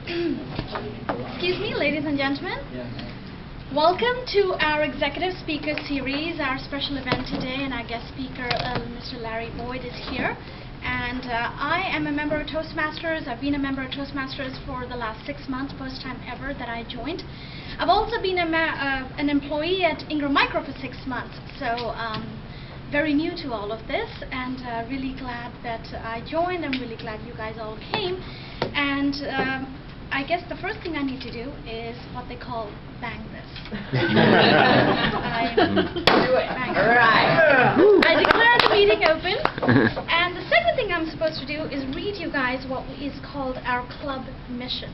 Excuse me, ladies and gentlemen. Welcome to our Executive Speaker Series, our special event today, and our guest speaker, Mr. Larry Boyd, is here. And I am a member of Toastmasters. I've been a member of Toastmasters for the last 6 months, first time ever that I joined. I've also been an employee at Ingram Micro for 6 months, so very new to all of this, and really glad that I joined. I'm really glad you guys all came. And I guess the first thing I need to do is what they call bang this. Do it. Bang. All right. I declare the meeting open. And the second thing I'm supposed to do is read you guys what is called our club mission.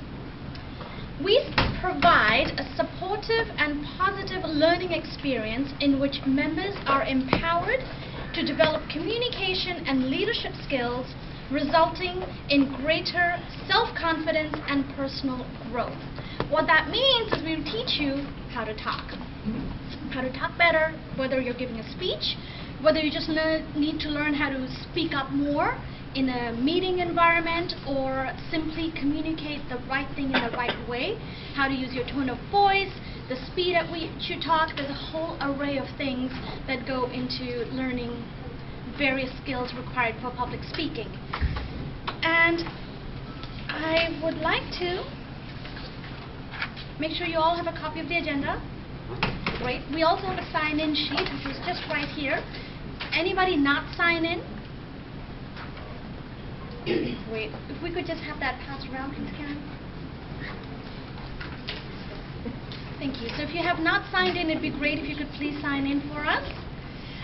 We provide a supportive and positive learning experience in which members are empowered to develop communication and leadership skills, resulting in greater self-confidence and personal growth. What that means is we teach you how to talk better, whether you're giving a speech, whether you just need to learn how to speak up more in a meeting environment, or simply communicate the right thing in the right way, how to use your tone of voice, the speed at which you talk. There's a whole array of things that go into learning various skills required for public speaking. And I would like to make sure you all have a copy of the agenda. Great. We also have a sign-in sheet, which is just right here. Anybody not sign in? Wait, if we could just have that passed around, please, Karen. Thank you. So if you have not signed in, it'd be great if you could please sign in for us.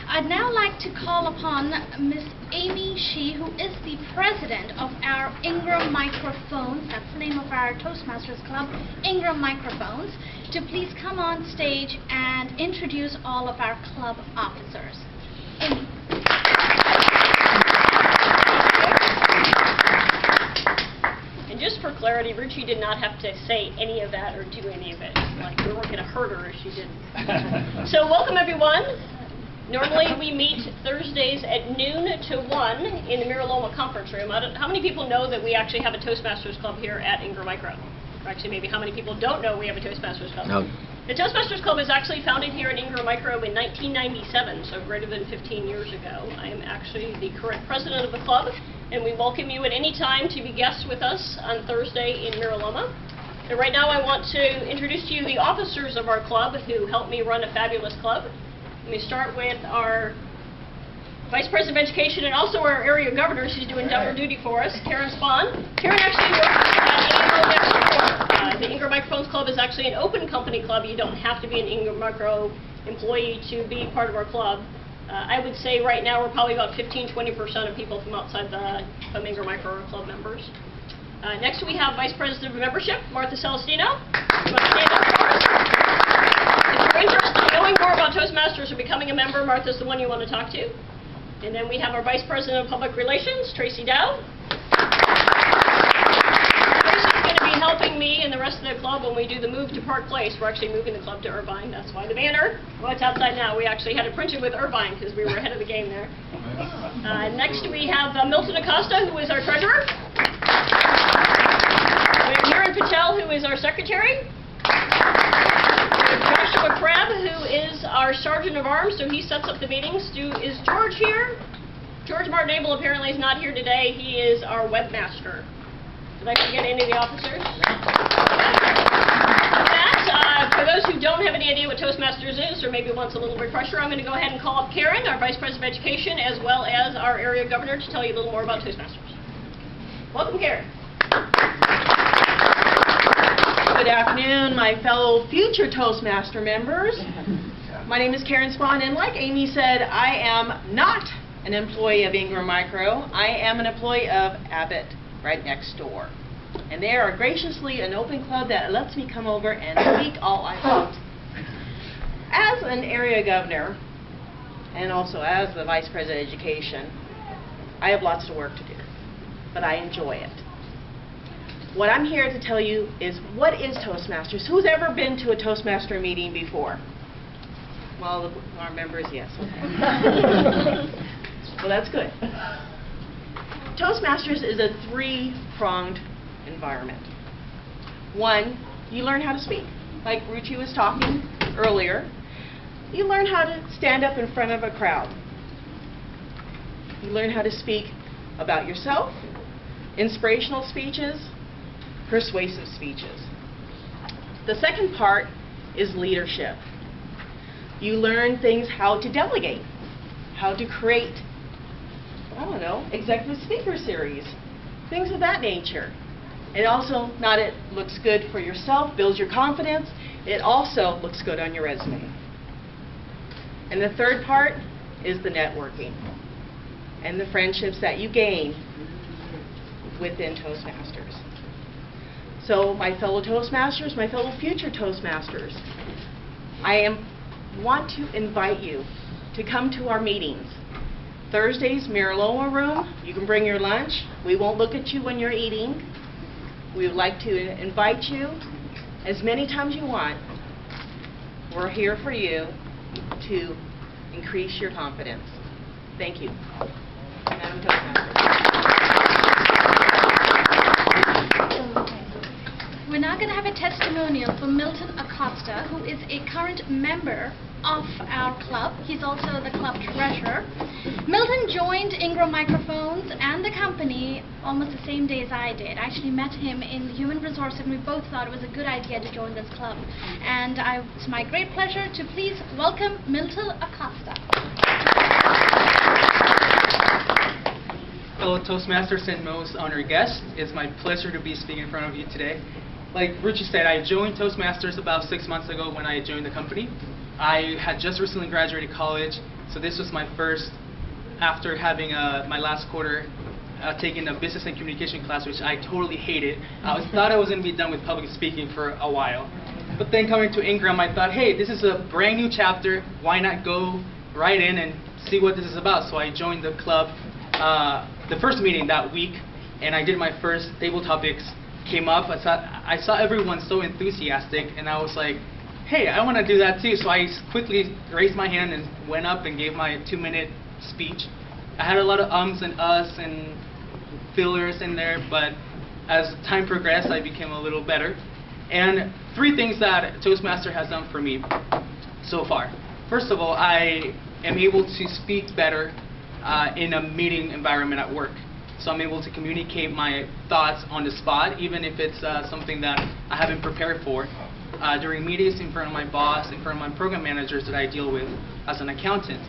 I'd now like to call upon Miss Amy Shee, who is the president of our Ingram Microphones, that's the name of our Toastmasters Club, Ingram Microphones, to please come on stage and introduce all of our club officers. Amy. And just for clarity, Ruchi did not have to say any of that or do any of it. Like, we weren't going to hurt her if she didn't. So welcome, everyone. Normally, we meet Thursdays at noon to 1 in the Miraloma conference room. How many people know that we actually have a Toastmasters Club here at Ingram Micro? Or actually, maybe how many people don't know we have a Toastmasters Club? No. The Toastmasters Club was actually founded here at Ingram Micro in 1997, so greater than 15 years ago. I am actually the current president of the club, and we welcome you at any time to be guests with us on Thursday in Miraloma. And right now, I want to introduce to you the officers of our club who help me run a fabulous club. Let me start with our Vice President of Education and also our area governor. She's doing double duty for us, Karen Spahn. Karen actually works at AMO next door. The Ingram Microphones Club is actually an open company club. You don't have to be an Ingram Micro employee to be part of our club. I would say right now we're probably about 15-20% of people from outside from Ingram Micro are club members. Next we have Vice President of Membership, Martha Celestino. If you're interested in knowing more about Toastmasters or becoming a member, Martha's the one you want to talk to. And then we have our Vice President of Public Relations, Tracy Dow. Tracy's going to be helping me and the rest of the club when we do the move to Park Place. We're actually moving the club to Irvine. That's why the banner, well, it's outside now. We actually had it printed with Irvine because we were ahead of the game there. Next we have Milton Acosta, who is our treasurer. We have Niran Patel, who is our secretary. Joshua Crabb, who is our Sergeant of Arms, so he sets up the meetings. Is George here? George Martin-Abel apparently is not here today. He is our webmaster. Did I forget any of the officers? For those who don't have any idea what Toastmasters is, or maybe wants a little refresher, I'm going to go ahead and call up Karen, our Vice President of Education, as well as our area governor, to tell you a little more about Toastmasters. Welcome, Karen. Good afternoon, my fellow future Toastmaster members. My name is Karen Spahn, and like Amy said, I am not an employee of Ingram Micro. I am an employee of Abbott, right next door. And they are graciously an open club that lets me come over and speak all I want. As an area governor, and also as the Vice President of Education, I have lots of work to do, but I enjoy it. What I'm here to tell you is, what is Toastmasters? Who's ever been to a Toastmaster meeting before? Well, our members, yes. Okay. Well, that's good. Toastmasters is a three-pronged environment. One, you learn how to speak. Like Ruchi was talking earlier, you learn how to stand up in front of a crowd. You learn how to speak about yourself, inspirational speeches, persuasive speeches. The second part is leadership. You learn things how to delegate, how to create, I don't know, executive speaker series, things of that nature. It also not it looks good for yourself, builds your confidence, it also looks good on your resume. And the third part is the networking and the friendships that you gain within Toastmasters. So my fellow Toastmasters, my fellow future Toastmasters, I want to invite you to come to our meetings. Thursdays, Miraloa Room, you can bring your lunch. We won't look at you when you're eating. We would like to invite you as many times you want. We're here for you to increase your confidence. Thank you. Madam Toastmaster. We're now going to have a testimonial from Milton Acosta, who is a current member of our club. He's also the club treasurer. Milton joined Ingram Microphones and the company almost the same day as I did. I actually met him in human resources, and we both thought it was a good idea to join this club. And it's my great pleasure to please welcome Milton Acosta. Fellow Toastmasters and most honored guests, it's my pleasure to be speaking in front of you today. Like Richie said, I joined Toastmasters about 6 months ago when I joined the company. I had just recently graduated college, so this was my first, after having my last quarter, taking a business and communication class, which I totally hated. I thought I was going to be done with public speaking for a while. But then coming to Ingram, I thought, hey, this is a brand new chapter. Why not go right in and see what this is about? So I joined the club the first meeting that week, and I did my first table topics. Came up, I saw everyone so enthusiastic, and I was like, hey, I want to do that too. So I quickly raised my hand and went up and gave my 2-minute speech. I had a lot of ums and uhs and fillers in there, but as time progressed, I became a little better. And 3 things that Toastmaster has done for me so far. First of all, I am able to speak better in a meeting environment at work. So I'm able to communicate my thoughts on the spot, even if it's something that I haven't prepared for, during meetings in front of my boss, in front of my program managers that I deal with as an accountant.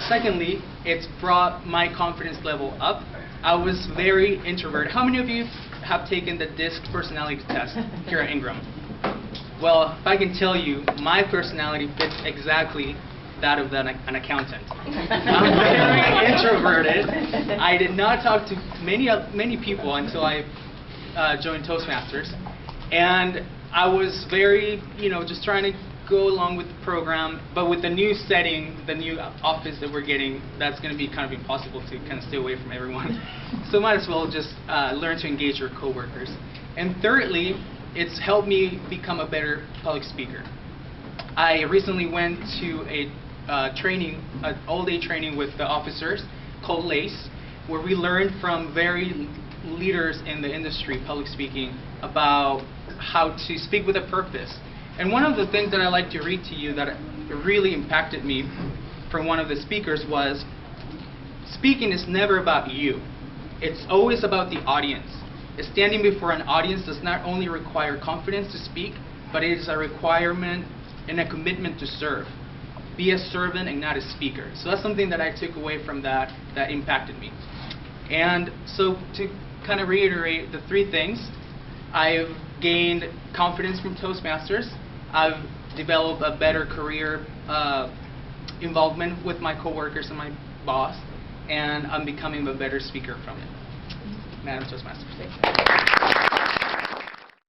Secondly, it's brought my confidence level up. I was very introverted. How many of you have taken the DISC personality test here at Ingram? Well, if I can tell you, my personality fits exactly that of an accountant. I'm very introverted. I did not talk to many people until I joined Toastmasters, and I was very, just trying to go along with the program. But with the new setting, the new office that we're getting, that's going to be kind of impossible to kind of stay away from everyone. So might as well just learn to engage your coworkers. And thirdly, it's helped me become a better public speaker. I recently went to a training, an all-day training with the officers called LACE, where we learned from very leaders in the industry, public speaking, about how to speak with a purpose. And one of the things that I like to read to you that really impacted me from one of the speakers was, speaking is never about you. It's always about the audience. Standing before an audience does not only require confidence to speak, but it is a requirement and a commitment to serve. Be a servant and not a speaker. So that's something that I took away from that impacted me. And so to kind of reiterate the 3 things, I've gained confidence from Toastmasters. I've developed a better career involvement with my coworkers and my boss, and I'm becoming a better speaker from it. Madam Toastmaster.